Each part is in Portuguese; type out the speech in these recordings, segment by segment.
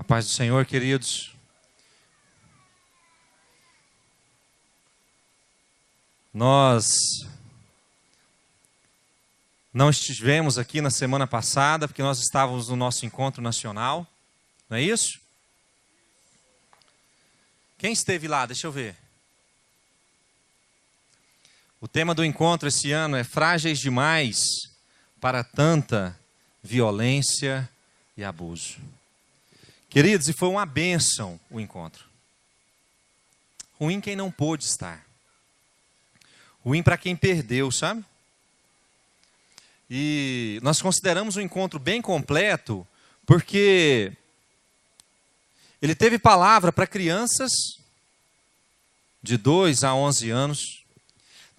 A paz do Senhor, queridos. Nós não estivemos aqui na semana passada, porque nós estávamos no nosso encontro nacional, não é isso? Quem esteve lá? Deixa eu ver. O tema do encontro esse ano é Frágeis demais para tanta violência e abuso. Queridos, e foi uma bênção o encontro. Ruim quem não pôde estar. Ruim para quem perdeu, sabe? E nós consideramos um encontro bem completo, porque ele teve palavra para crianças de 2 a 11 anos,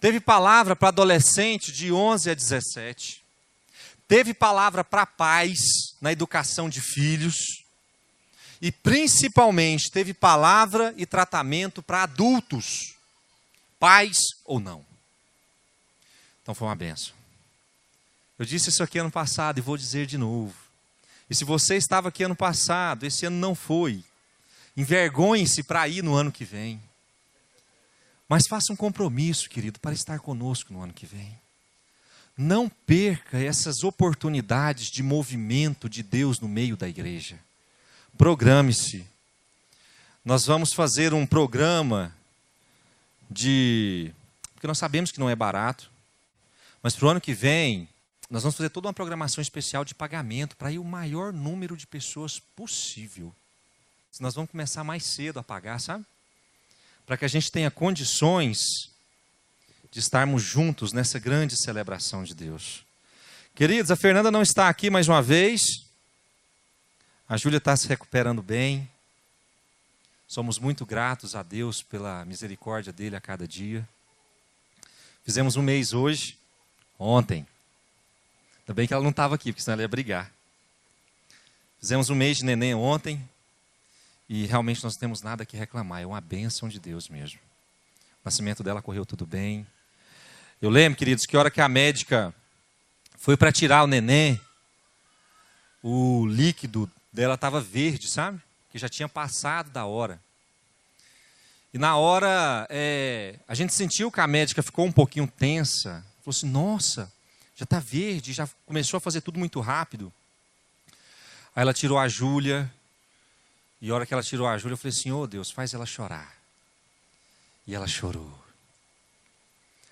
teve palavra para adolescente de 11 a 17, teve palavra para pais na educação de filhos, e principalmente teve palavra e tratamento para adultos, pais ou não. Então foi uma bênção. Eu disse isso aqui ano passado e vou dizer de novo. E se você estava aqui ano passado, esse ano não foi, envergonhe-se para ir no ano que vem. Mas faça um compromisso, querido, para estar conosco no ano que vem. Não perca essas oportunidades de movimento de Deus no meio da igreja. Programe-se. Nós vamos fazer um programa porque nós sabemos que não é barato, mas para o ano que vem, nós vamos fazer toda uma programação especial de pagamento para ir o maior número de pessoas possível. Nós vamos começar mais cedo a pagar, sabe? Para que a gente tenha condições de estarmos juntos nessa grande celebração de Deus. Queridos, a Fernanda não está aqui mais uma vez. A Júlia está se recuperando bem. Somos muito gratos a Deus pela misericórdia dele a cada dia. Fizemos um mês hoje, ontem. Ainda bem que ela não estava aqui, porque senão ela ia brigar. Fizemos um mês de neném ontem. E realmente nós não temos nada que reclamar. É uma bênção de Deus mesmo. O nascimento dela correu tudo bem. Eu lembro, queridos, que a hora que a médica foi para tirar o neném, o líquido dela estava verde, sabe? Que já tinha passado da hora. E na hora, a gente sentiu que a médica ficou um pouquinho tensa. Falou assim, nossa, já está verde, já começou a fazer tudo muito rápido. Aí ela tirou a Júlia. E a hora que ela tirou a Júlia, eu falei assim, ô Deus, faz ela chorar. E ela chorou.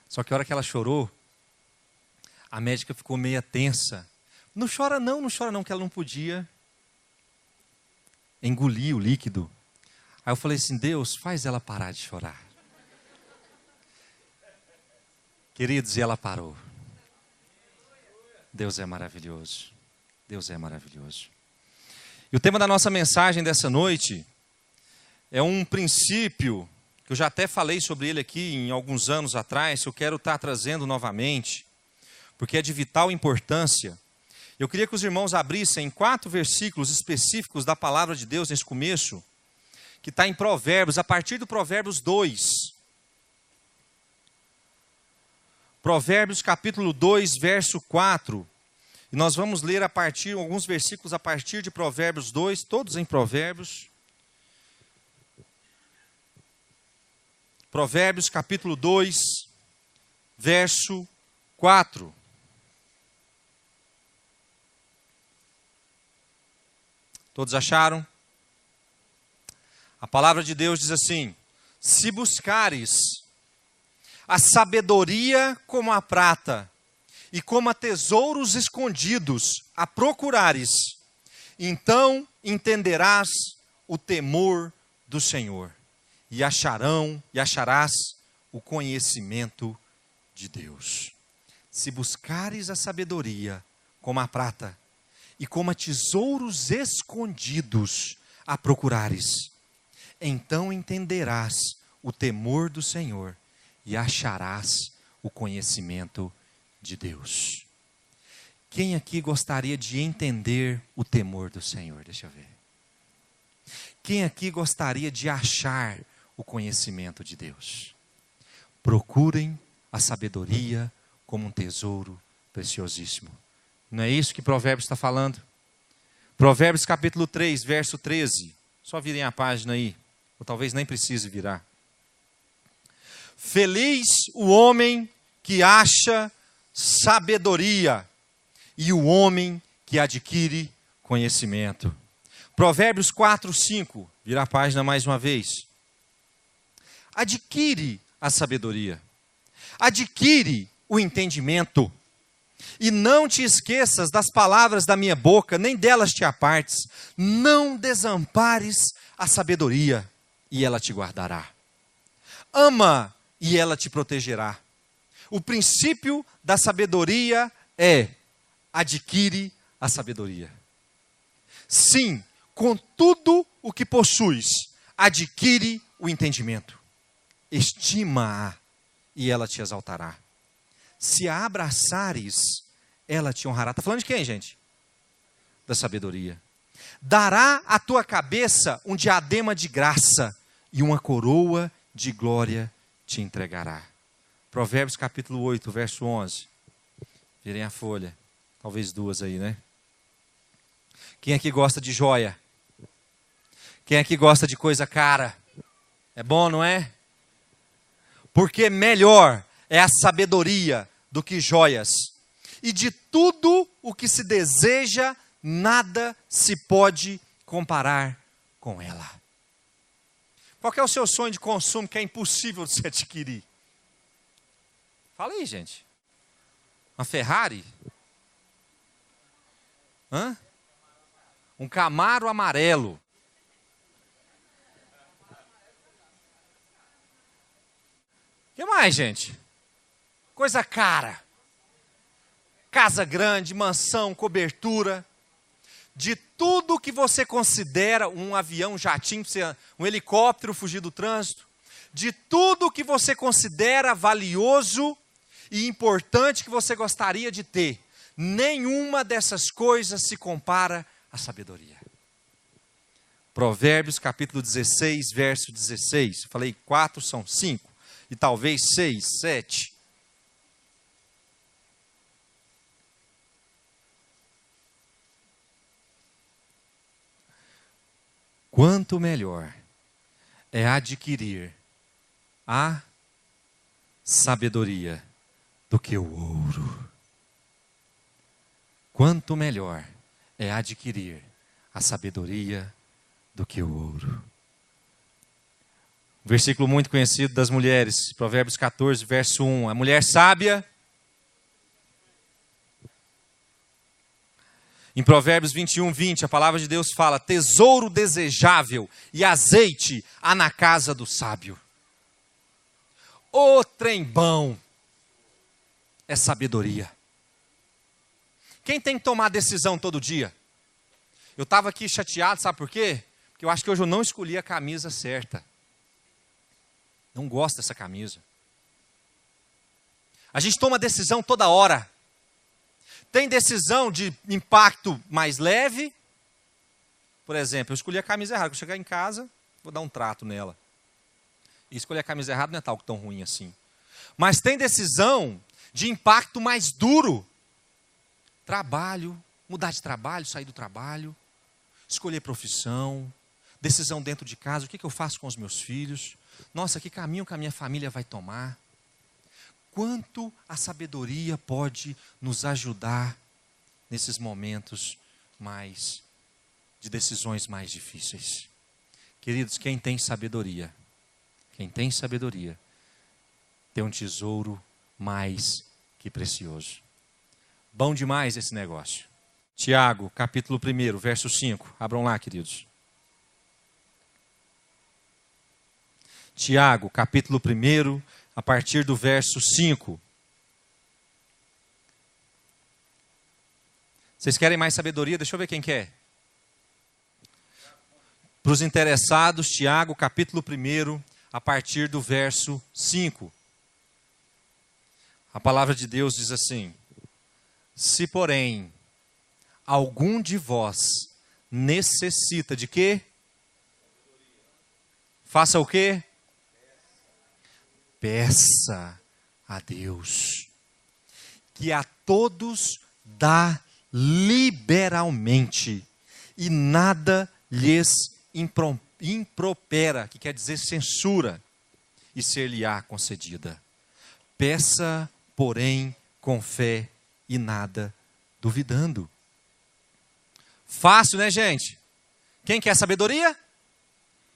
Só que a hora que ela chorou, a médica ficou meia tensa. Não chora não, que ela não podia engolir o líquido. Aí eu falei assim, Deus, faz ela parar de chorar. Queridos, e ela parou. Deus é maravilhoso. Deus é maravilhoso. E o tema da nossa mensagem dessa noite é um princípio, que eu já até falei sobre ele aqui em alguns anos atrás, que eu quero estar trazendo novamente, porque é de vital importância. Eu queria que os irmãos abrissem 4 versículos específicos da palavra de Deus nesse começo, que está em Provérbios, a partir do Provérbios 2. Provérbios capítulo 2, verso 4. E nós vamos ler alguns versículos a partir de Provérbios 2, todos em Provérbios. Provérbios capítulo 2, verso 4. Todos acharam? A palavra de Deus diz assim, se buscares a sabedoria como a prata, e como a tesouros escondidos a procurares, então entenderás o temor do Senhor, e acharás o conhecimento de Deus. Se buscares a sabedoria como a prata, e como a tesouros escondidos a procurares, então entenderás o temor do Senhor, e acharás o conhecimento de Deus. Quem aqui gostaria de entender o temor do Senhor? Deixa eu ver. Quem aqui gostaria de achar o conhecimento de Deus? Procurem a sabedoria como um tesouro preciosíssimo. Não é isso que Provérbios está falando? Provérbios capítulo 3, verso 13. Só virem a página aí, ou talvez nem precise virar. Feliz o homem que acha sabedoria e o homem que adquire conhecimento. Provérbios 4, 5. Vira a página mais uma vez. Adquire a sabedoria. Adquire o entendimento. E não te esqueças das palavras da minha boca, nem delas te apartes. Não desampares a sabedoria, e ela te guardará. Ama, e ela te protegerá. O princípio da sabedoria é: adquire a sabedoria. Sim, com tudo o que possuis, adquire o entendimento. Estima-a, e ela te exaltará. Se a abraçares, ela te honrará. Está falando de quem, gente? Da sabedoria. Dará à tua cabeça um diadema de graça, e uma coroa de glória te entregará. Provérbios capítulo 8, verso 11. Virem a folha. Talvez duas aí, né? Quem aqui gosta de joia? Quem aqui gosta de coisa cara? É bom, não é? Porque melhor é a sabedoria do que joias. E de tudo o que se deseja, nada se pode comparar com ela. Qual que é o seu sonho de consumo que é impossível de se adquirir? Fala aí, gente. Uma Ferrari? Hã? Um Camaro amarelo. O que mais, gente? Coisa cara. Casa grande, mansão, cobertura. De tudo que você considera um avião, um jatinho, um helicóptero fugir do trânsito. De tudo que você considera valioso e importante que você gostaria de ter. Nenhuma dessas coisas se compara à sabedoria. Provérbios capítulo 16, verso 16. Falei 4, são 5. E talvez 6, 7. Quanto melhor é adquirir a sabedoria do que o ouro. Quanto melhor é adquirir a sabedoria do que o ouro. Um versículo muito conhecido das mulheres, Provérbios 14, verso 1. A mulher sábia. Em Provérbios 21, 20, a palavra de Deus fala: tesouro desejável e azeite há na casa do sábio. O trem bom é sabedoria. Quem tem que tomar decisão todo dia? Eu estava aqui chateado, sabe por quê? Porque eu acho que hoje eu não escolhi a camisa certa. Não gosto dessa camisa. A gente toma decisão toda hora. Tem decisão de impacto mais leve. Por exemplo, eu escolhi a camisa errada. Quando eu chegar em casa, vou dar um trato nela. E escolher a camisa errada não é tal tão ruim assim. Mas tem decisão de impacto mais duro. Trabalho, mudar de trabalho, sair do trabalho, escolher profissão, decisão dentro de casa, o que eu faço com os meus filhos. Nossa, que caminho que a minha família vai tomar. Quanto a sabedoria pode nos ajudar nesses momentos mais de decisões mais difíceis. Queridos, quem tem sabedoria, tem um tesouro mais que precioso. Bom demais esse negócio. Tiago, capítulo 1, verso 5. Abram lá, queridos. Tiago, capítulo 1, a partir do verso 5. Vocês querem mais sabedoria? Deixa eu ver quem quer. Para os interessados, Tiago, capítulo 1, a partir do verso 5. A palavra de Deus diz assim: se, porém, algum de vós necessita de quê? Faça o quê? Peça a Deus, que a todos dá liberalmente, e nada lhes impropera, que quer dizer censura, e ser-lhe-á concedida. Peça, porém, com fé e nada duvidando. Fácil, né, gente? Quem quer sabedoria?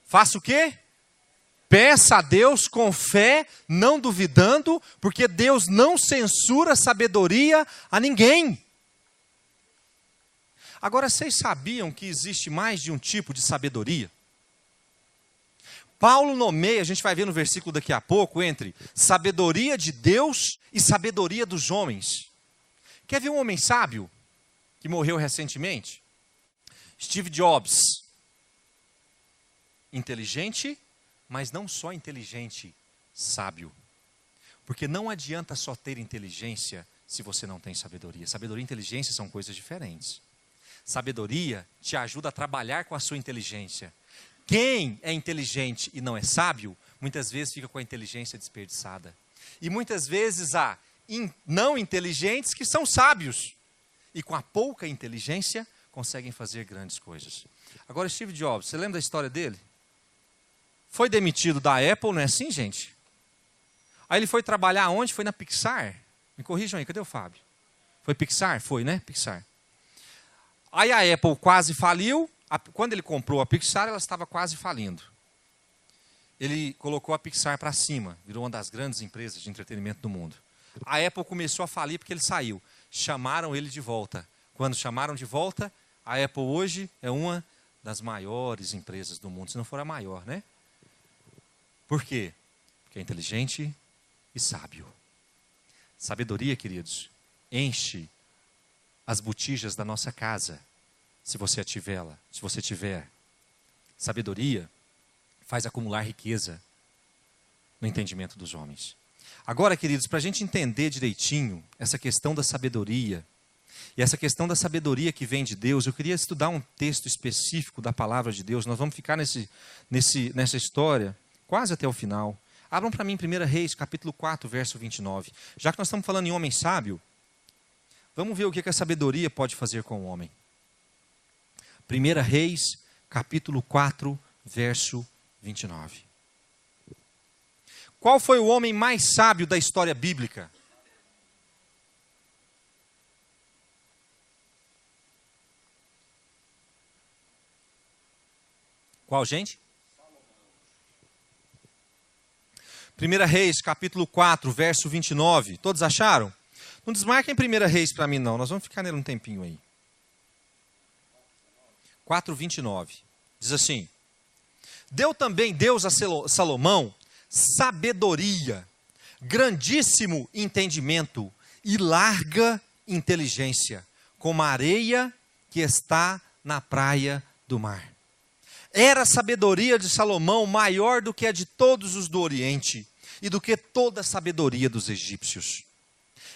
Faça o quê? Peça a Deus com fé, não duvidando, porque Deus não censura sabedoria a ninguém. Agora, vocês sabiam que existe mais de um tipo de sabedoria? Paulo nomeia, a gente vai ver no versículo daqui a pouco, entre sabedoria de Deus e sabedoria dos homens. Quer ver um homem sábio que morreu recentemente? Steve Jobs. Inteligente, mas não só inteligente, sábio. Porque não adianta só ter inteligência se você não tem sabedoria. Sabedoria e inteligência são coisas diferentes. Sabedoria te ajuda a trabalhar com a sua inteligência. Quem é inteligente e não é sábio, muitas vezes fica com a inteligência desperdiçada. E muitas vezes há não inteligentes que são sábios. E com a pouca inteligência, conseguem fazer grandes coisas. Agora, Steve Jobs, você lembra da história dele? Foi demitido da Apple, não é assim, gente? Aí ele foi trabalhar onde? Foi na Pixar. Me corrijam aí, cadê o Fábio? Foi Pixar? Foi, né? Pixar. Aí a Apple quase faliu. Quando ele comprou a Pixar, ela estava quase falindo. Ele colocou a Pixar para cima, virou uma das grandes empresas de entretenimento do mundo. A Apple começou a falir porque ele saiu. Chamaram ele de volta. Quando chamaram de volta, a Apple hoje é uma das maiores empresas do mundo, se não for a maior, né? Por quê? Porque é inteligente e sábio. Sabedoria, queridos, enche as botijas da nossa casa, se você tiver. Sabedoria faz acumular riqueza no entendimento dos homens. Agora, queridos, para a gente entender direitinho essa questão da sabedoria, e essa questão da sabedoria que vem de Deus, eu queria estudar um texto específico da palavra de Deus. Nós vamos ficar nessa história quase até o final. Abram para mim 1 Reis, capítulo 4, verso 29. Já que nós estamos falando em homem sábio, vamos ver o que a sabedoria pode fazer com o homem. 1 Reis, capítulo 4, verso 29. Qual foi o homem mais sábio da história bíblica? Qual, gente? 1 Reis, capítulo 4, verso 29. Todos acharam? Não desmarquem 1 Reis para mim, não. Nós vamos ficar nele um tempinho aí. 4, 29. Diz assim: deu também Deus a Salomão sabedoria, grandíssimo entendimento e larga inteligência, como a areia que está na praia do mar. Era a sabedoria de Salomão maior do que a de todos os do Oriente e do que toda a sabedoria dos egípcios.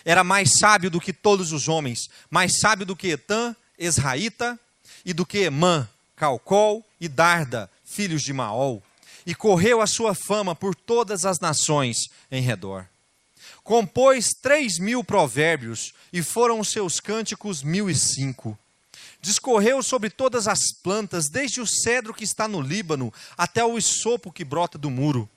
Era mais sábio do que todos os homens, mais sábio do que Etã, Esraíta, e do que Emã, Calcol e Darda, filhos de Maol. E correu a sua fama por todas as nações em redor. Compôs 3.000 provérbios, e foram os seus cânticos 1.005. Discorreu sobre todas as plantas, desde o cedro que está no Líbano, até o hisopo que brota do muro.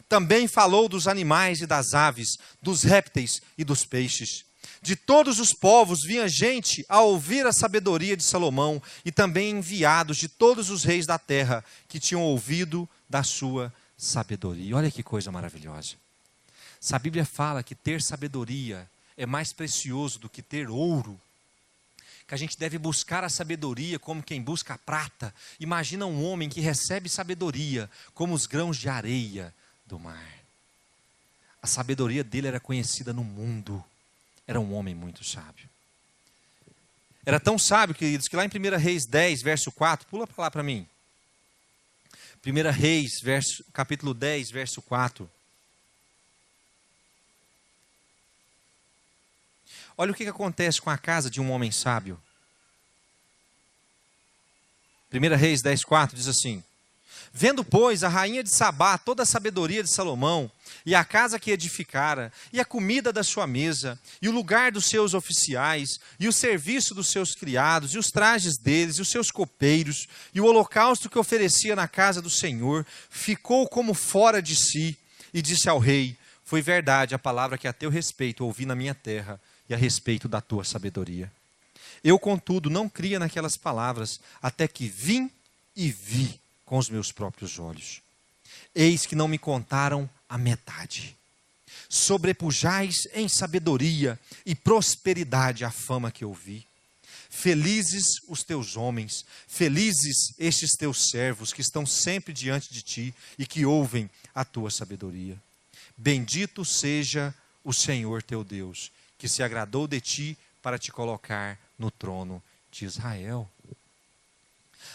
Também falou dos animais e das aves, dos répteis e dos peixes. De todos os povos vinha gente a ouvir a sabedoria de Salomão, e também enviados de todos os reis da terra, que tinham ouvido da sua sabedoria. Olha que coisa maravilhosa. A Bíblia fala que ter sabedoria é mais precioso do que ter ouro. Que a gente deve buscar a sabedoria como quem busca a prata. Imagina um homem que recebe sabedoria como os grãos de areia do mar. A sabedoria dele era conhecida no mundo. Era um homem muito sábio. Era tão sábio, queridos, que lá em 1 Reis 10, verso 4, pula para lá para mim. 1 Reis, capítulo 10, verso 4. Olha o que acontece com a casa de um homem sábio. 1 Reis 10, 4 diz assim: Vendo, pois, a rainha de Sabá toda a sabedoria de Salomão, e a casa que edificara, e a comida da sua mesa, e o lugar dos seus oficiais, e o serviço dos seus criados, e os trajes deles, e os seus copeiros, e o holocausto que oferecia na casa do Senhor, ficou como fora de si, e disse ao rei: foi verdade a palavra que a teu respeito ouvi na minha terra, e a respeito da tua sabedoria. Eu, contudo, não cria naquelas palavras, até que vim e vi com os meus próprios olhos. Eis que não me contaram a metade. Sobrepujais em sabedoria e prosperidade a fama que ouvi. Felizes os teus homens, felizes estes teus servos que estão sempre diante de ti e que ouvem a tua sabedoria. Bendito seja o Senhor teu Deus, que se agradou de ti para te colocar no trono de Israel.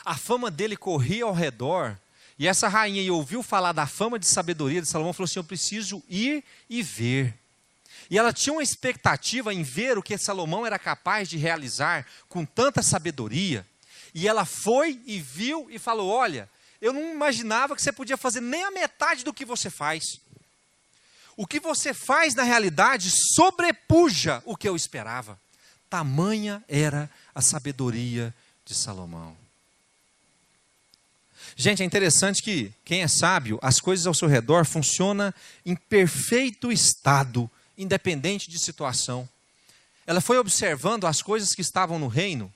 A fama dele corria ao redor, e essa rainha ouviu falar da fama de sabedoria de Salomão, falou assim: eu preciso ir e ver. E ela tinha uma expectativa em ver o que Salomão era capaz de realizar com tanta sabedoria, e ela foi e viu e falou: olha, eu não imaginava que você podia fazer nem a metade do que você faz. O que você faz na realidade sobrepuja o que eu esperava. Tamanha era a sabedoria de Salomão. Gente, é interessante que quem é sábio, as coisas ao seu redor funcionam em perfeito estado, independente de situação. Ela foi observando as coisas que estavam no reino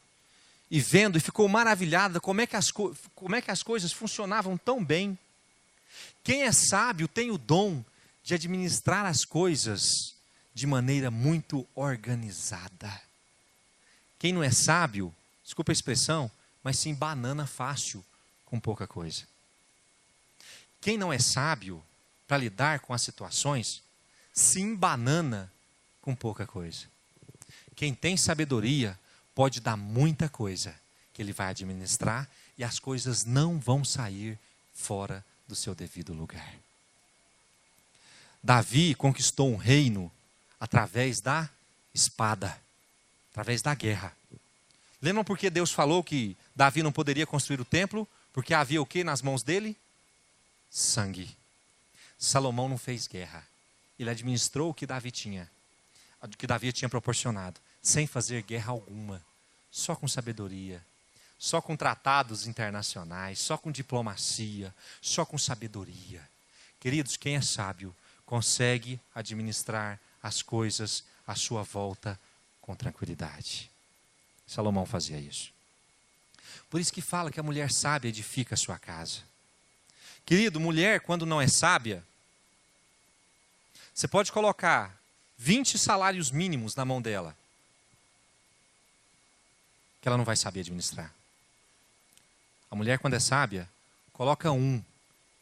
e vendo, e ficou maravilhada como é que as coisas funcionavam tão bem. Quem é sábio tem o dom de administrar as coisas de maneira muito organizada. Quem não é sábio, desculpa a expressão, mas se embanana fácil com pouca coisa. Quem não é sábio para lidar com as situações, se embanana com pouca coisa. Quem tem sabedoria pode dar muita coisa que ele vai administrar e as coisas não vão sair fora do seu devido lugar. Davi conquistou um reino através da espada, através da guerra. Lembram por que Deus falou que Davi não poderia construir o templo? Porque havia o que nas mãos dele? Sangue. Salomão não fez guerra. Ele administrou o que Davi tinha, o que Davi tinha proporcionado, sem fazer guerra alguma, só com sabedoria, só com tratados internacionais, só com diplomacia, só com sabedoria. Queridos, quem é sábio consegue administrar as coisas à sua volta com tranquilidade. Salomão fazia isso. Por isso que fala que a mulher sábia edifica a sua casa. Querido, mulher, quando não é sábia, você pode colocar 20 salários mínimos na mão dela, que ela não vai saber administrar. A mulher, quando é sábia, coloca 1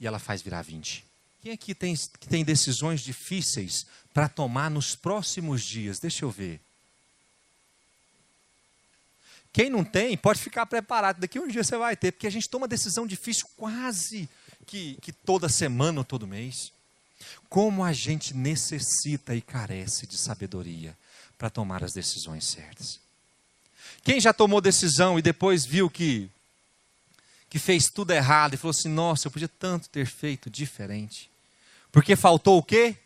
e ela faz virar 20. Quem aqui tem decisões difíceis para tomar nos próximos dias? Deixa eu ver. Quem não tem, pode ficar preparado. Daqui a um dia você vai ter, porque a gente toma decisão difícil quase que toda semana ou todo mês. Como a gente necessita e carece de sabedoria para tomar as decisões certas. Quem já tomou decisão e depois viu que fez tudo errado e falou assim: nossa, eu podia tanto ter feito diferente. Porque faltou o quê?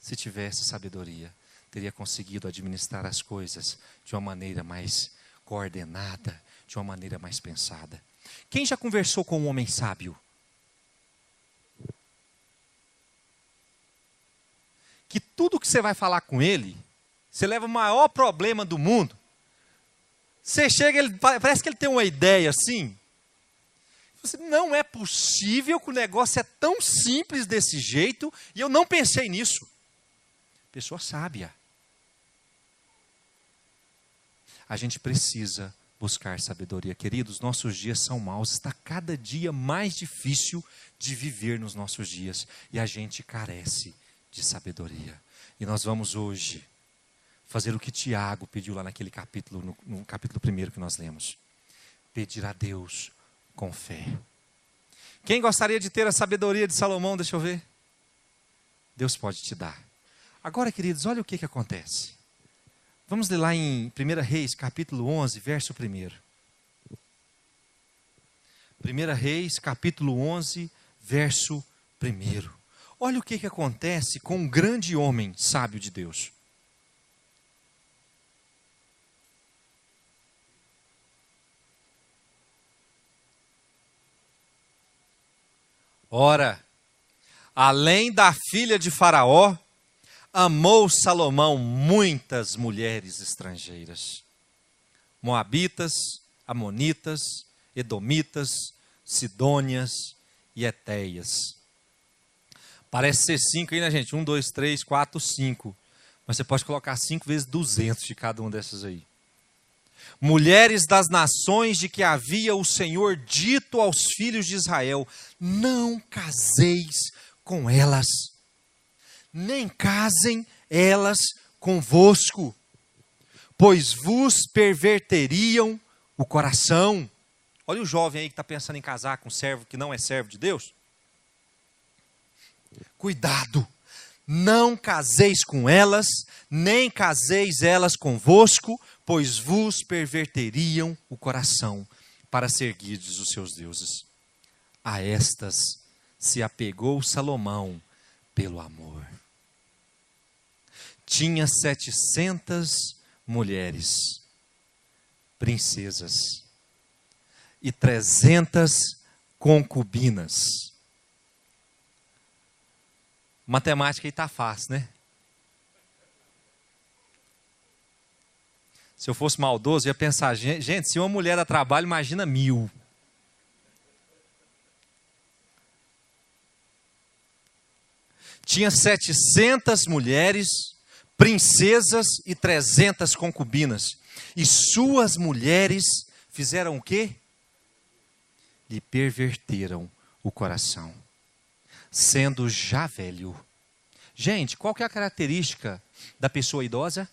Se tivesse sabedoria, teria conseguido administrar as coisas de uma maneira mais coordenada, de uma maneira mais pensada. Quem já conversou com um homem sábio? Que tudo que você vai falar com ele, você leva o maior problema do mundo. Você chega, parece que ele tem uma ideia assim. Você, não é possível que o negócio é tão simples desse jeito e eu não pensei nisso. Pessoa sábia. A gente precisa buscar sabedoria. Queridos, nossos dias são maus. Está cada dia mais difícil de viver nos nossos dias. E a gente carece de sabedoria. E nós vamos hoje fazer o que Tiago pediu lá naquele capítulo, no capítulo 1 que nós lemos. Pedir a Deus com fé. Quem gostaria de ter a sabedoria de Salomão? Deixa eu ver. Deus pode te dar. Agora, queridos, olha o que acontece. Vamos ler lá em 1 Reis, capítulo 11, verso 1. 1 Reis, capítulo 11, verso 1. Olha o que acontece com um grande homem sábio de Deus. Ora, além da filha de Faraó, amou Salomão muitas mulheres estrangeiras. Moabitas, amonitas, edomitas, sidônias e etéias. Parece ser 5 aí, né, gente? 1, 2, 3, 4, 5. Mas você pode colocar 5 vezes 200 de cada uma dessas aí. Mulheres das nações de que havia o Senhor dito aos filhos de Israel: não caseis com elas, nem casem elas convosco, pois vos perverteriam o coração. Olha o jovem aí que está pensando em casar com um servo que não é servo de Deus. Cuidado, não caseis com elas, nem caseis elas convosco, pois vos perverteriam o coração para seguirdes os seus deuses. A estas se apegou Salomão pelo amor. Tinha 700 mulheres, princesas, e 300 concubinas. Matemática aí está fácil, né? Se eu fosse maldoso, eu ia pensar, gente, se uma mulher dá trabalho, imagina 1000. Tinha 700 mulheres, princesas e 300 concubinas. E suas mulheres fizeram o quê? Lhe perverteram o coração, sendo já velho. Gente, qual que é a característica da pessoa idosa?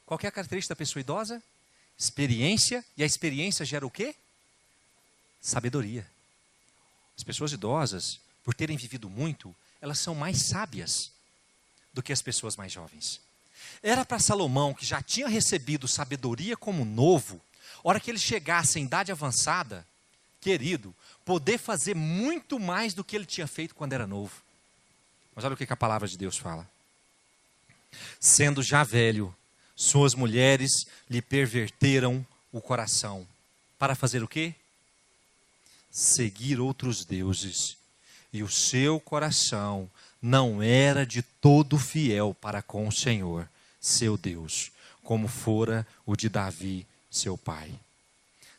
Qual que é a característica da pessoa idosa? Experiência. E a experiência gera o quê? Sabedoria. As pessoas idosas, por terem vivido muito, elas são mais sábias do que as pessoas mais jovens. Era para Salomão, que já tinha recebido sabedoria como novo, hora que ele chegasse em idade avançada, querido, poder fazer muito mais do que ele tinha feito quando era novo. Mas olha o que a palavra de Deus fala. Sendo já velho, suas mulheres lhe perverteram o coração. Para fazer o quê? Seguir outros deuses. E o seu coração não era de todo fiel para com o Senhor, seu Deus, como fora o de Davi, seu pai.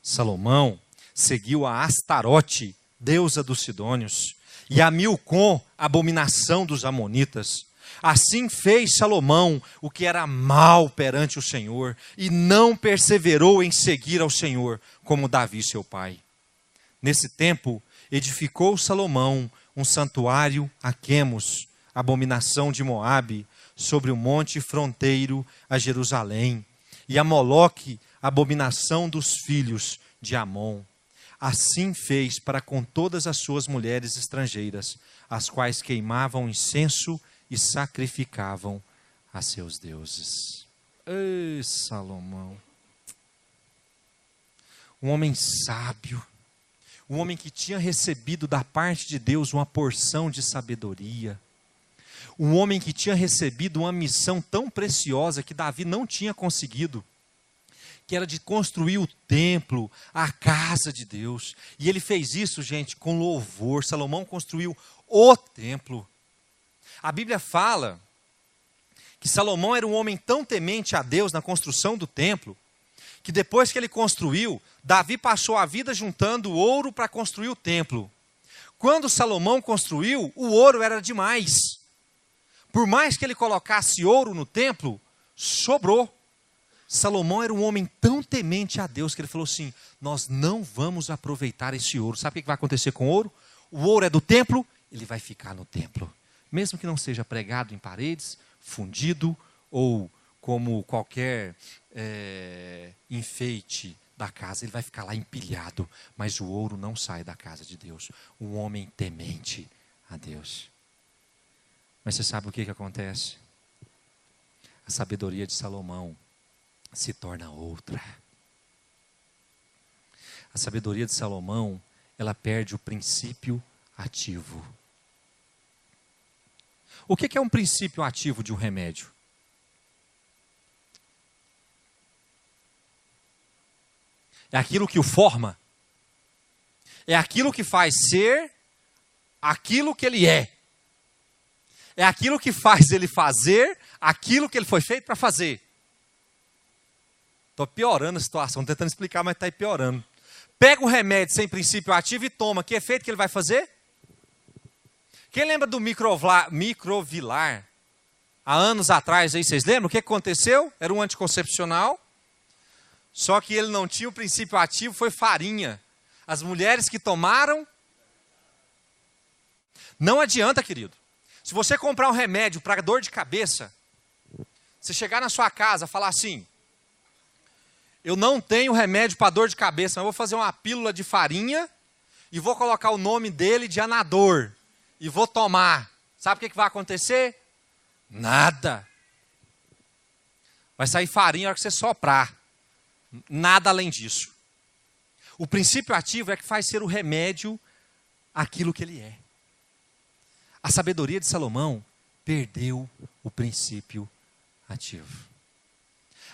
Salomão seguiu a Astarote, deusa dos sidônios, e a Milcom, abominação dos amonitas. Assim fez Salomão o que era mal perante o Senhor, e não perseverou em seguir ao Senhor, como Davi seu pai. Nesse tempo, edificou Salomão um santuário a Quemos, abominação de Moabe, sobre o monte fronteiro a Jerusalém, e a Moloque, abominação dos filhos de Amon. Assim fez para com todas as suas mulheres estrangeiras, as quais queimavam incenso e sacrificavam a seus deuses. Ei, Salomão! Um homem sábio, um homem que tinha recebido da parte de Deus uma porção de sabedoria, um homem que tinha recebido uma missão tão preciosa que Davi não tinha conseguido, que era de construir o templo, a casa de Deus. E ele fez isso, gente, com louvor. Salomão construiu o templo. A Bíblia fala que Salomão era um homem tão temente a Deus na construção do templo, que depois que ele construiu, Davi passou a vida juntando ouro para construir o templo. Quando Salomão construiu, o ouro era demais. Por mais que ele colocasse ouro no templo, sobrou. Salomão era um homem tão temente a Deus que ele falou assim: nós não vamos aproveitar esse ouro. Sabe o que vai acontecer com o ouro? O ouro é do templo, ele vai ficar no templo. Mesmo que não seja pregado em paredes, fundido ou como qualquer enfeite da casa, ele vai ficar lá empilhado. Mas o ouro não sai da casa de Deus. Um homem temente a Deus. Mas você sabe o que acontece? A sabedoria de Salomão se torna outra. A sabedoria de Salomão, ela perde o princípio ativo. O que é um princípio ativo de um remédio? É aquilo que o forma. É aquilo que faz ser aquilo que ele é. É aquilo que faz ele fazer aquilo que ele foi feito para fazer. Estou piorando a situação, tentando explicar, mas está piorando. Pega um remédio sem princípio ativo e toma. Que efeito que ele vai fazer? Quem lembra do Microvilar? Há anos atrás, aí, vocês lembram? O que aconteceu? Era um anticoncepcional. Só que ele não tinha o princípio ativo, foi farinha. As mulheres que tomaram... Não adianta, querido. Se você comprar um remédio para dor de cabeça, você chegar na sua casa e falar assim, eu não tenho remédio para dor de cabeça, mas eu vou fazer uma pílula de farinha e vou colocar o nome dele de Anador e vou tomar. Sabe o que vai acontecer? Nada. Vai sair farinha na hora que você soprar. Nada além disso. O princípio ativo é que faz ser o remédio aquilo que ele é. A sabedoria de Salomão perdeu o princípio ativo.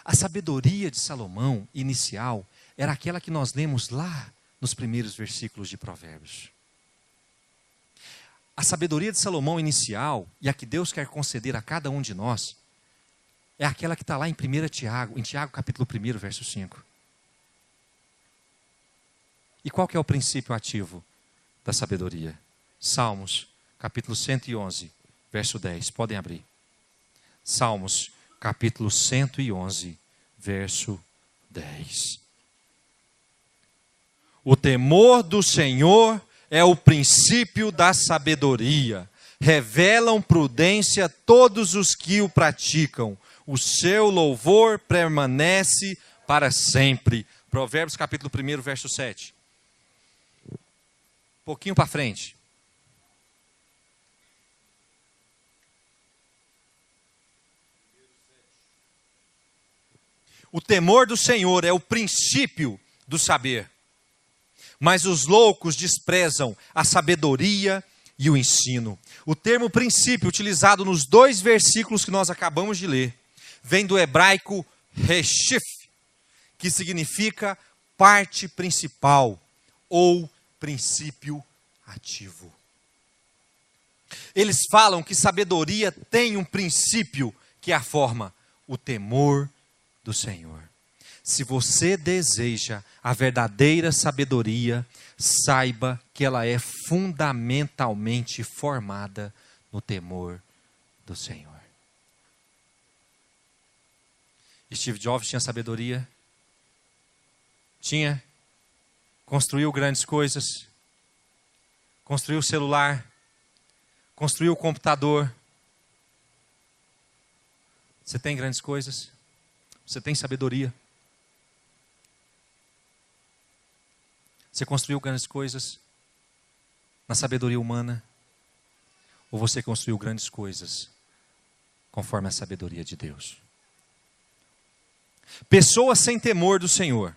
A sabedoria de Salomão inicial era aquela que nós lemos lá nos primeiros versículos de Provérbios. A sabedoria de Salomão inicial, e a que Deus quer conceder a cada um de nós, é aquela que está lá em Tiago capítulo 1, verso 5. E qual que é o princípio ativo da sabedoria? Salmos, capítulo 111, verso 10. Podem abrir. Salmos, capítulo 111, verso 10. O temor do Senhor é o princípio da sabedoria. Revelam prudência todos os que o praticam. O seu louvor permanece para sempre. Provérbios capítulo 1, verso 7. Um pouquinho para frente. O temor do Senhor é o princípio do saber. Mas os loucos desprezam a sabedoria e o ensino. O termo princípio, utilizado nos 2 versículos que nós acabamos de ler, vem do hebraico reshif, que significa parte principal ou princípio ativo. Eles falam que sabedoria tem um princípio que a forma, o temor do Senhor. Se você deseja a verdadeira sabedoria, saiba que ela é fundamentalmente formada no temor do Senhor. Steve Jobs tinha sabedoria? Tinha. Construiu grandes coisas. Construiu o celular. Construiu o computador. Você tem grandes coisas? Você tem sabedoria? Você construiu grandes coisas na sabedoria humana? Ou você construiu grandes coisas conforme a sabedoria de Deus? Pessoas sem temor do Senhor,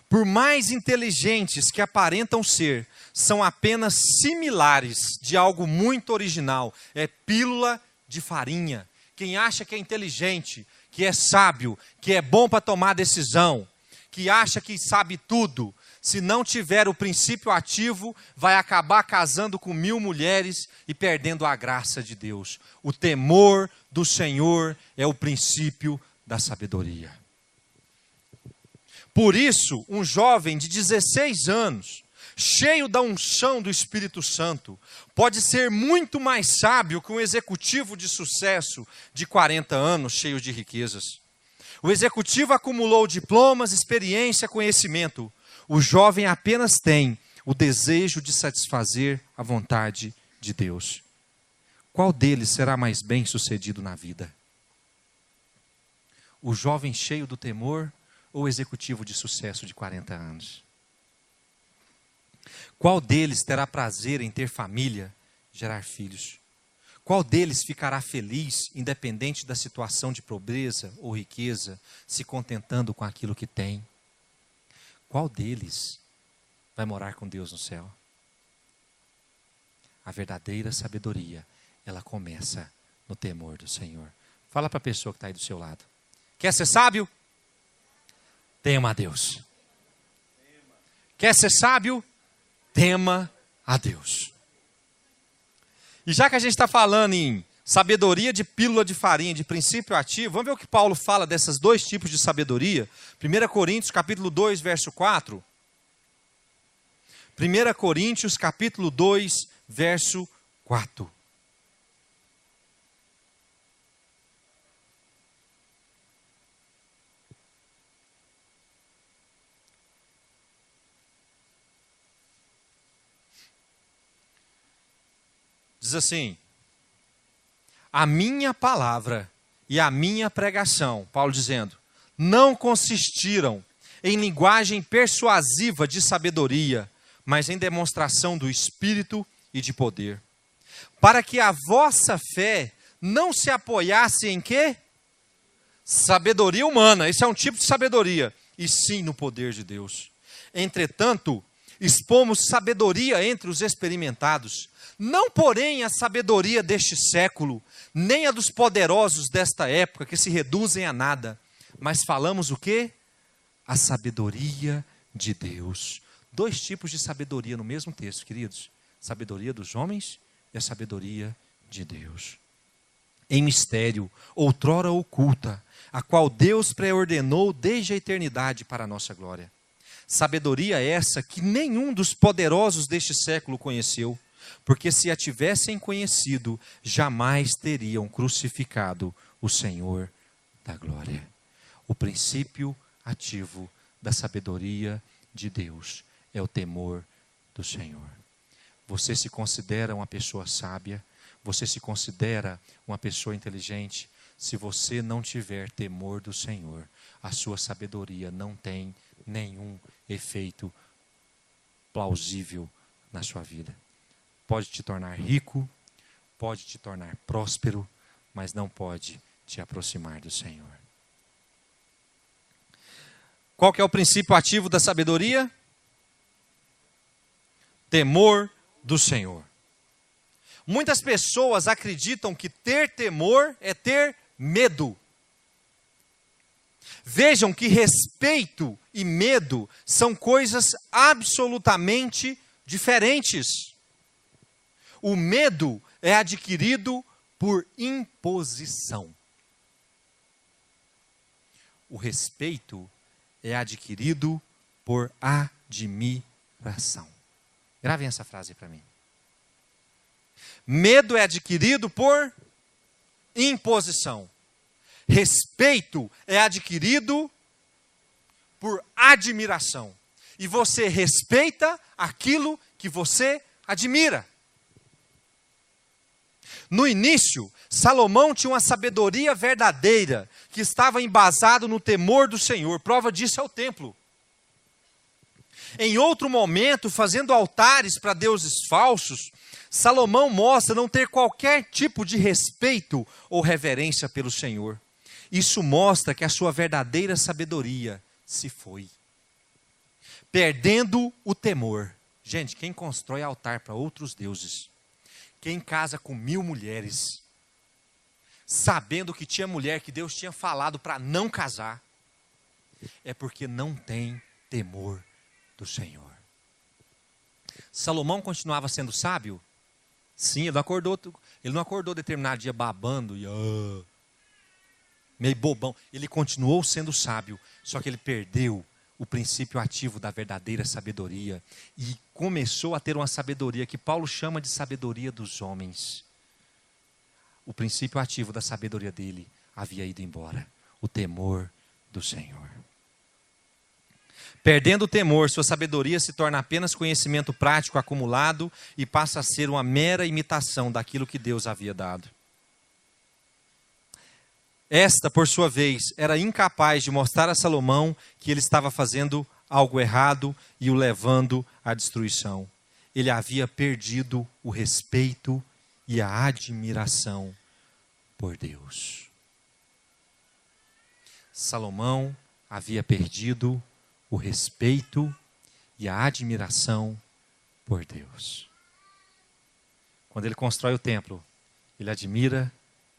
por mais inteligentes que aparentam ser, são apenas similares de algo muito original. É pílula de farinha. Quem acha que é inteligente, que é sábio, que é bom para tomar decisão, que acha que sabe tudo, se não tiver o princípio ativo, vai acabar casando com 1000 mulheres e perdendo a graça de Deus. O temor do Senhor é o princípio da sabedoria. Por isso, um jovem de 16 anos, cheio da unção do Espírito Santo, pode ser muito mais sábio que um executivo de sucesso de 40 anos, cheio de riquezas. O executivo acumulou diplomas, experiência, conhecimento. O jovem apenas tem o desejo de satisfazer a vontade de Deus. Qual deles será mais bem-sucedido na vida? O jovem cheio do temor ou o executivo de sucesso de 40 anos? Qual deles terá prazer em ter família, gerar filhos? Qual deles ficará feliz, independente da situação de pobreza ou riqueza, se contentando com aquilo que tem? Qual deles vai morar com Deus no céu. A verdadeira sabedoria, ela começa no temor do Senhor. Fala para a pessoa que está aí do seu lado. Quer ser sábio? Tema a Deus. Quer ser sábio? Tema a Deus. E já que a gente está falando em sabedoria de pílula de farinha, de princípio ativo, vamos ver o que Paulo fala desses dois tipos de sabedoria. 1 Coríntios, capítulo 2, verso 4. 1 Coríntios, capítulo 2, verso 4. Diz assim: a minha palavra e a minha pregação, Paulo dizendo, não consistiram em linguagem persuasiva de sabedoria, mas em demonstração do Espírito e de poder. Para que a vossa fé não se apoiasse em quê? Sabedoria humana, esse é um tipo de sabedoria, e sim no poder de Deus. Entretanto, expomos sabedoria entre os experimentados, não porém a sabedoria deste século, nem a dos poderosos desta época, que se reduzem a nada, mas falamos o quê? A sabedoria de Deus. Dois tipos de sabedoria no mesmo texto, queridos. Sabedoria dos homens e a sabedoria de Deus. Em mistério, outrora oculta, a qual Deus preordenou desde a eternidade para a nossa glória. Sabedoria essa que nenhum dos poderosos deste século conheceu, porque se a tivessem conhecido, jamais teriam crucificado o Senhor da glória. O princípio ativo da sabedoria de Deus é o temor do Senhor. Você se considera uma pessoa sábia? Você se considera uma pessoa inteligente? Se você não tiver temor do Senhor, a sua sabedoria não tem nenhum efeito plausível na sua vida. Pode te tornar rico, pode te tornar próspero, mas não pode te aproximar do Senhor. Qual que é o princípio ativo da sabedoria? Temor do Senhor. Muitas pessoas acreditam que ter temor é ter medo. Vejam que respeito e medo são coisas absolutamente diferentes. O medo é adquirido por imposição. O respeito é adquirido por admiração. Gravem essa frase para mim. Medo é adquirido por imposição. Respeito é adquirido por admiração. E você respeita aquilo que você admira. No início, Salomão tinha uma sabedoria verdadeira, que estava embasado no temor do Senhor. Prova disso é o templo. Em outro momento, fazendo altares para deuses falsos, Salomão mostra não ter qualquer tipo de respeito ou reverência pelo Senhor. Isso mostra que a sua verdadeira sabedoria se foi, perdendo o temor. Gente, quem constrói altar para outros deuses, quem casa com 1000 mulheres, sabendo que tinha mulher que Deus tinha falado para não casar, é porque não tem temor do Senhor. Salomão continuava sendo sábio? Sim, ele não acordou determinado dia babando e meio bobão. Ele continuou sendo sábio, só que ele perdeu o princípio ativo da verdadeira sabedoria e começou a ter uma sabedoria que Paulo chama de sabedoria dos homens. O princípio ativo da sabedoria dele havia ido embora, o temor do Senhor. Perdendo o temor, sua sabedoria se torna apenas conhecimento prático acumulado e passa a ser uma mera imitação daquilo que Deus havia dado. Esta, por sua vez, era incapaz de mostrar a Salomão que ele estava fazendo algo errado e o levando à destruição. Ele havia perdido o respeito e a admiração por Deus. Salomão havia perdido o respeito e a admiração por Deus. Quando ele constrói o templo, ele admira,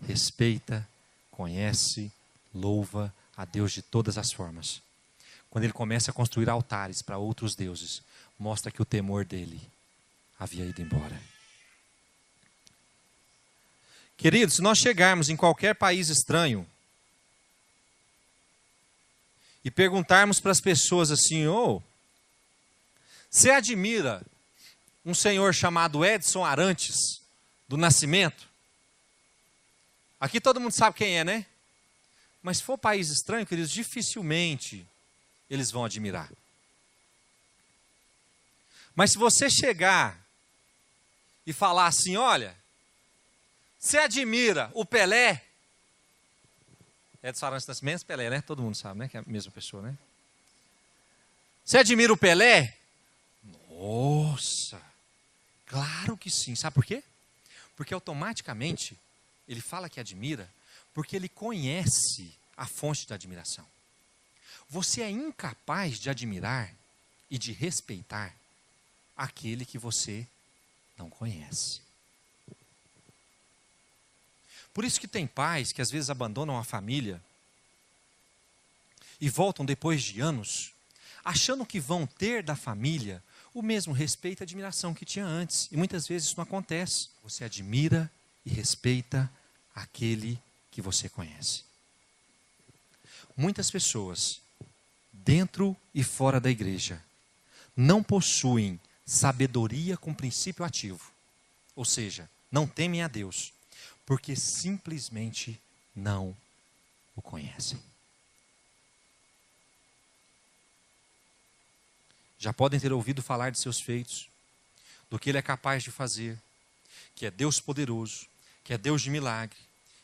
respeita, conhece, louva a Deus de todas as formas. Quando ele começa a construir altares para outros deuses, mostra que o temor dele havia ido embora. Queridos, se nós chegarmos em qualquer país estranho e perguntarmos para as pessoas assim: você admira um senhor chamado Edson Arantes, do Nascimento? Aqui todo mundo sabe quem é, né? Mas se for país estranho, queridos, dificilmente eles vão admirar. Mas se você chegar e falar assim: olha, você admira o Pelé? Edson Arantes do Nascimento, Pelé, né? Todo mundo sabe, né? Que é a mesma pessoa, né? Você admira o Pelé? Nossa, claro que sim. Sabe por quê? Porque automaticamente ele fala que admira, porque ele conhece a fonte da admiração. Você é incapaz de admirar e de respeitar aquele que você não conhece. Por isso que tem pais que às vezes abandonam a família e voltam depois de anos, achando que vão ter da família o mesmo respeito e admiração que tinha antes. E muitas vezes isso não acontece. Você admira e respeita aquele que você conhece. Muitas pessoas, dentro e fora da igreja, não possuem sabedoria com princípio ativo. Ou seja, não temem a Deus, porque simplesmente não o conhecem. Já podem ter ouvido falar de seus feitos, do que Ele é capaz de fazer, que é Deus poderoso, que é Deus de milagre,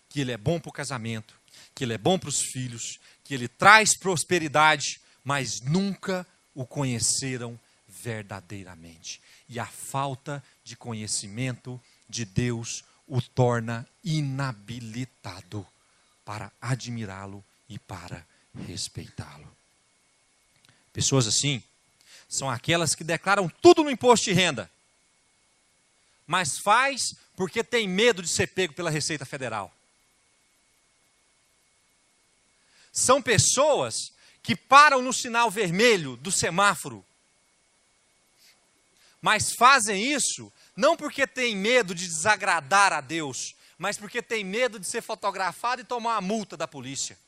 que Ele é bom para o casamento, que Ele é bom para os filhos, que Ele traz prosperidade, mas nunca o conheceram verdadeiramente. E a falta de conhecimento de Deus o torna inabilitado para admirá-lo e para respeitá-lo. Pessoas assim são aquelas que declaram tudo no imposto de renda, mas faz porque tem medo de ser pego pela Receita Federal. São pessoas que param no sinal vermelho do semáforo, mas fazem isso não porque tem medo de desagradar a Deus, mas porque tem medo de ser fotografado e tomar uma multa da polícia.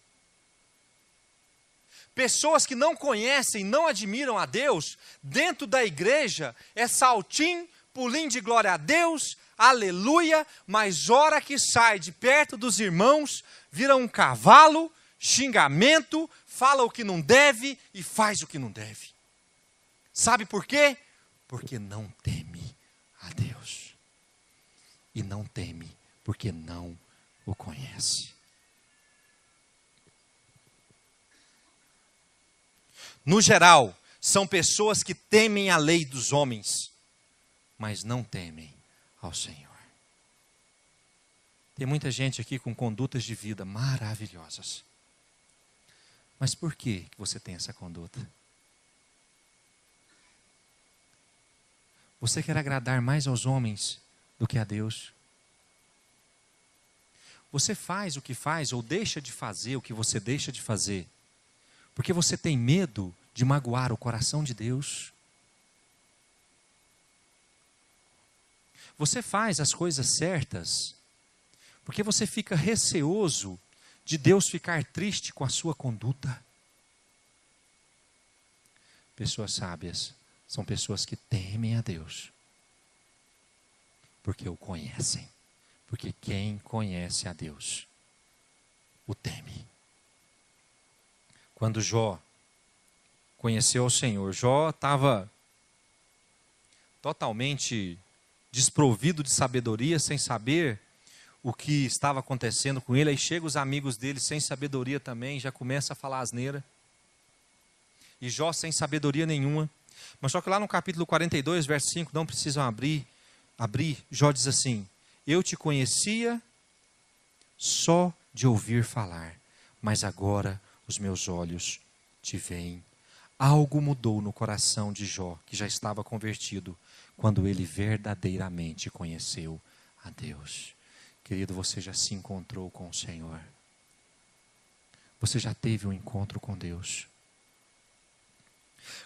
Pessoas que não conhecem, não admiram a Deus, dentro da igreja é saltim, pulim de glória a Deus, aleluia, mas hora que sai de perto dos irmãos, vira um cavalo, xingamento, fala o que não deve e faz o que não deve. Sabe por quê? Porque não teme a Deus. E não teme porque não o conhece. No geral, são pessoas que temem a lei dos homens, mas não temem ao Senhor. Tem muita gente aqui com condutas de vida maravilhosas. Mas por que você tem essa conduta? Você quer agradar mais aos homens do que a Deus? Você faz o que faz ou deixa de fazer o que você deixa de fazer porque você tem medo de magoar o coração de Deus? Você faz as coisas certas porque você fica receoso de Deus ficar triste com a sua conduta? Pessoas sábias são pessoas que temem a Deus porque o conhecem. Porque quem conhece a Deus o teme. Quando Jó conheceu o Senhor, Jó estava totalmente desprovido de sabedoria, sem saber o que estava acontecendo com ele. Aí chegam os amigos dele sem sabedoria também, já começa a falar asneira. E Jó sem sabedoria nenhuma. Mas só que lá no capítulo 42, verso 5, não precisam abrir, Jó diz assim: eu te conhecia só de ouvir falar, mas agora os meus olhos te veem. Algo mudou no coração de Jó, que já estava convertido, quando ele verdadeiramente conheceu a Deus. Querido, você já se encontrou com o Senhor. Você já teve um encontro com Deus.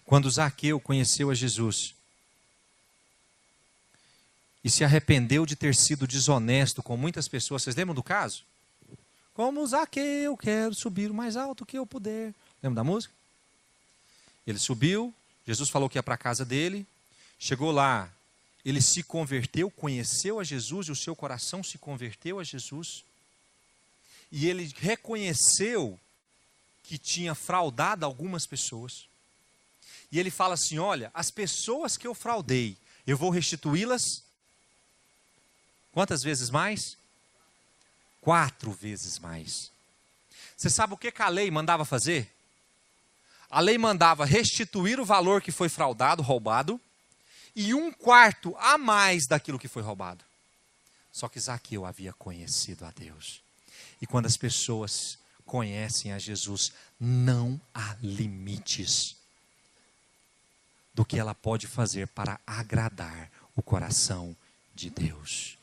Quando Zaqueu conheceu a Jesus e se arrependeu de ter sido desonesto com muitas pessoas, vocês lembram do caso? Como Zaqueu, quero subir o mais alto que eu puder. Lembra da música? Ele subiu, Jesus falou que ia para a casa dele, chegou lá, ele se converteu, conheceu a Jesus e o seu coração se converteu a Jesus. E ele reconheceu que tinha fraudado algumas pessoas. E ele fala assim, olha, as pessoas que eu fraudei, eu vou restituí-las. Quantas vezes mais? 4 vezes mais. Você sabe o que a lei mandava fazer? A lei mandava restituir o valor que foi fraudado, roubado, e 1/4 a mais daquilo que foi roubado. Só que Zaqueu havia conhecido a Deus. E quando as pessoas conhecem a Jesus, não há limites do que ela pode fazer para agradar o coração de Deus.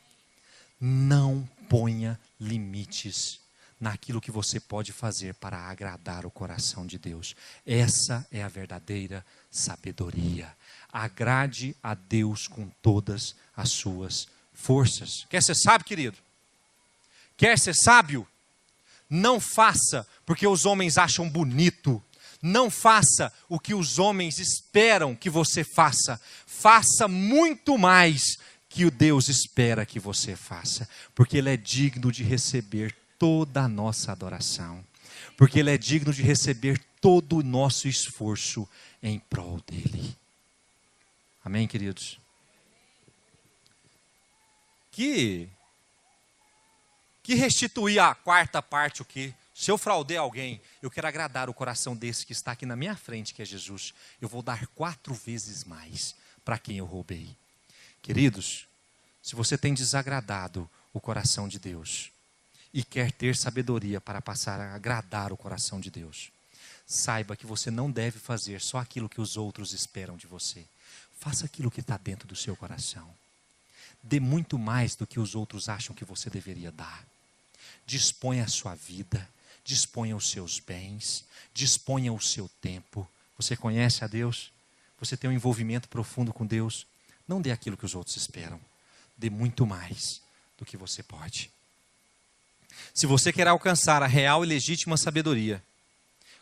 Não ponha limites naquilo que você pode fazer para agradar o coração de Deus. Essa é a verdadeira sabedoria. Agrade a Deus com todas as suas forças. Quer ser sábio, querido? Quer ser sábio? Não faça porque os homens acham bonito. Não faça o que os homens esperam que você faça. Faça muito mais que o Deus espera que você faça. Porque Ele é digno de receber toda a nossa adoração. Porque Ele é digno de receber todo o nosso esforço em prol dEle. Amém, queridos? Que restituir a 4ª parte o quê? Se eu fraudei alguém, eu quero agradar o coração desse que está aqui na minha frente, que é Jesus. Eu vou dar 4 vezes mais para quem eu roubei. Queridos, se você tem desagradado o coração de Deus e quer ter sabedoria para passar a agradar o coração de Deus, saiba que você não deve fazer só aquilo que os outros esperam de você. Faça aquilo que está dentro do seu coração. Dê muito mais do que os outros acham que você deveria dar. Disponha a sua vida, disponha os seus bens, disponha o seu tempo. Você conhece a Deus? Você tem um envolvimento profundo com Deus? Não dê aquilo que os outros esperam. Dê muito mais do que você pode. Se você quer alcançar a real e legítima sabedoria,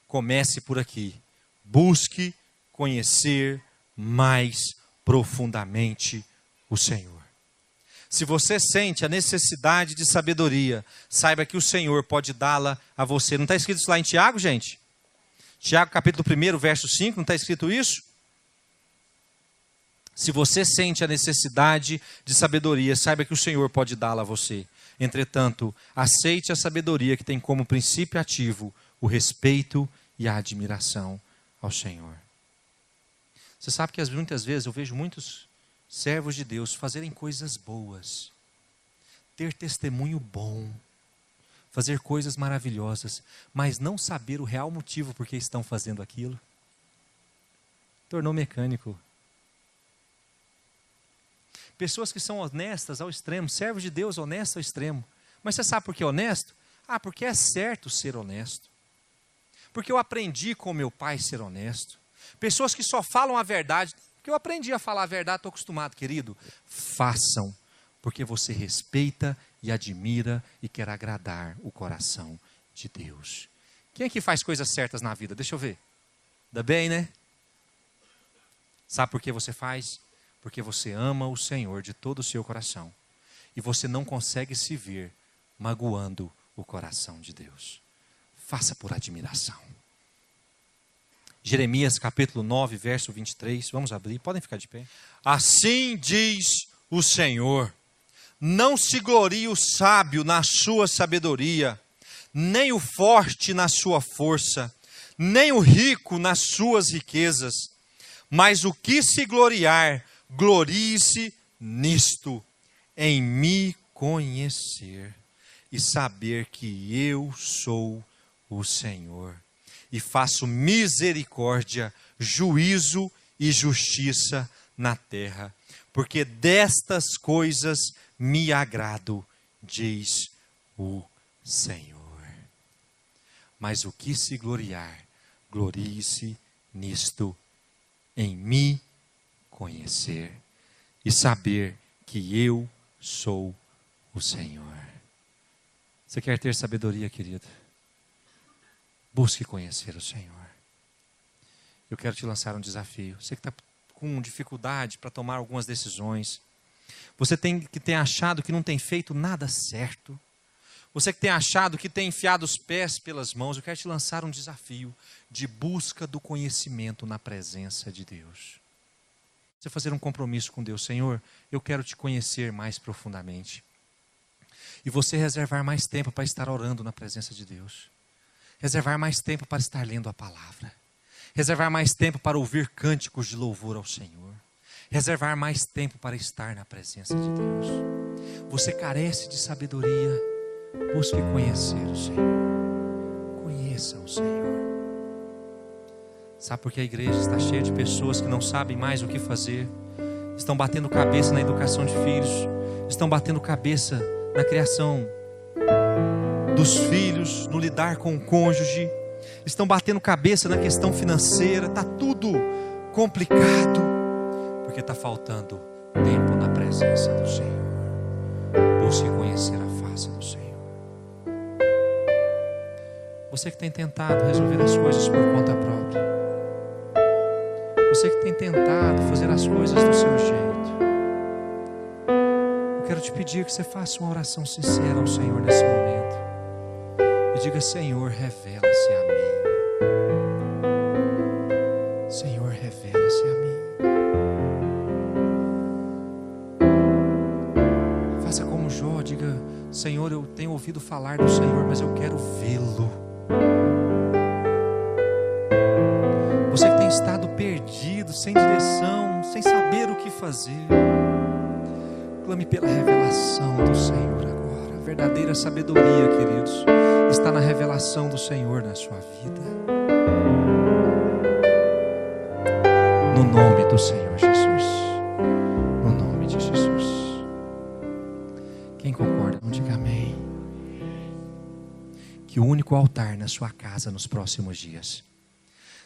comece por aqui. Busque conhecer mais profundamente o Senhor. Se você sente a necessidade de sabedoria, saiba que o Senhor pode dá-la a você. Não está escrito isso lá em Tiago, gente? Tiago capítulo 1, verso 5, não está escrito isso? Se você sente a necessidade de sabedoria, saiba que o Senhor pode dá-la a você. Entretanto, aceite a sabedoria que tem como princípio ativo o respeito e a admiração ao Senhor. Você sabe que muitas vezes eu vejo muitos servos de Deus fazerem coisas boas, ter testemunho bom, fazer coisas maravilhosas, mas não saber o real motivo por que estão fazendo aquilo. Tornou mecânico. Pessoas que são honestas ao extremo, servos de Deus honestos ao extremo. Mas você sabe por que é honesto? Porque é certo ser honesto. Porque eu aprendi com meu pai ser honesto. Pessoas que só falam a verdade, porque eu aprendi a falar a verdade, estou acostumado, querido. Façam, porque você respeita e admira e quer agradar o coração de Deus. Quem é que faz coisas certas na vida? Deixa eu ver. Ainda bem, né? Sabe por que você faz? Porque você ama o Senhor de todo o seu coração. E você não consegue se ver magoando o coração de Deus. Faça por admiração. Jeremias capítulo 9, verso 23. Vamos abrir, podem ficar de pé. Assim diz o Senhor: não se glorie o sábio na sua sabedoria, nem o forte na sua força, nem o rico nas suas riquezas. Mas o que se gloriar, glorie-se nisto, em me conhecer e saber que eu sou o Senhor. e faço misericórdia, juízo e justiça na terra, porque destas coisas me agrado, diz o Senhor. Mas o que se gloriar, glorie-se nisto, em me conhecer e saber que eu sou o Senhor. Você quer ter sabedoria, querido? Busque conhecer o Senhor. Eu quero te lançar um desafio. Você que está com dificuldade para tomar algumas decisões. Você que tem achado que não tem feito nada certo. Você que tem achado que tem enfiado os pés pelas mãos. Eu quero te lançar um desafio de busca do conhecimento na presença de Deus. Você fazer um compromisso com Deus. Senhor, eu quero te conhecer mais profundamente. E você reservar mais tempo para estar orando na presença de Deus. Reservar mais tempo para estar lendo a palavra. Reservar mais tempo para ouvir cânticos de louvor ao Senhor. Reservar mais tempo para estar na presença de Deus. Você carece de sabedoria. Busque conhecer o Senhor. Conheça o Senhor. Sabe por que a igreja está cheia de pessoas que não sabem mais o que fazer? Estão batendo cabeça na educação de filhos. Estão batendo cabeça na criação dos filhos, no lidar com o cônjuge. Estão batendo cabeça na questão financeira. Está tudo complicado, porque está faltando tempo na presença do Senhor. Busque conhecer a face do Senhor. Você que tem tentado resolver as coisas por conta própria. Você que tem tentado fazer as coisas do seu jeito. Eu quero te pedir que você faça uma oração sincera ao Senhor nesse momento. E diga: Senhor, revela-se a mim. Senhor, revela-se a mim. Faça como Jó, diga: Senhor, eu tenho ouvido falar do Senhor, mas eu quero vê-lo. Você que tem estado perdido, sem direção, sem saber o que fazer, clame pela revelação do Senhor agora. A verdadeira sabedoria, queridos, está na revelação do Senhor na sua vida. No nome do Senhor Jesus. No nome de Jesus. Quem concorda, não diga amém. Que o único altar na sua casa nos próximos dias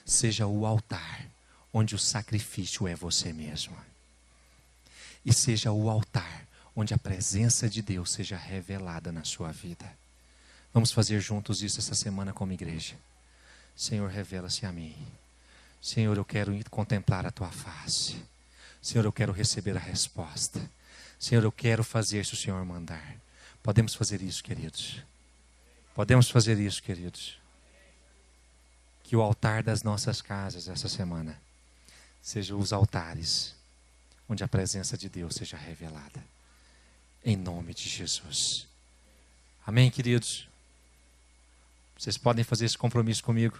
seja o altar onde o sacrifício é você mesmo. E seja o altar onde a presença de Deus seja revelada na sua vida. Vamos fazer juntos isso essa semana como igreja. Senhor, revela-se a mim. Senhor, eu quero contemplar a tua face. Senhor, eu quero receber a resposta. Senhor, eu quero fazer se o Senhor mandar. Podemos fazer isso, queridos. Podemos fazer isso, queridos. Que o altar das nossas casas essa semana seja os altares onde a presença de Deus seja revelada. Em nome de Jesus. Amém, queridos? Vocês podem fazer esse compromisso comigo?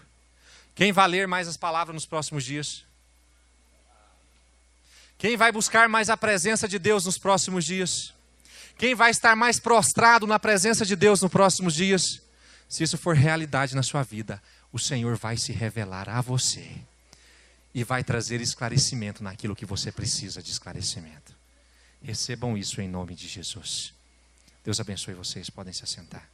Quem vai ler mais as palavras nos próximos dias? Quem vai buscar mais a presença de Deus nos próximos dias? Quem vai estar mais prostrado na presença de Deus nos próximos dias? Se isso for realidade na sua vida, o Senhor vai se revelar a você e vai trazer esclarecimento naquilo que você precisa de esclarecimento. Recebam isso em nome de Jesus. Deus abençoe vocês, podem se assentar.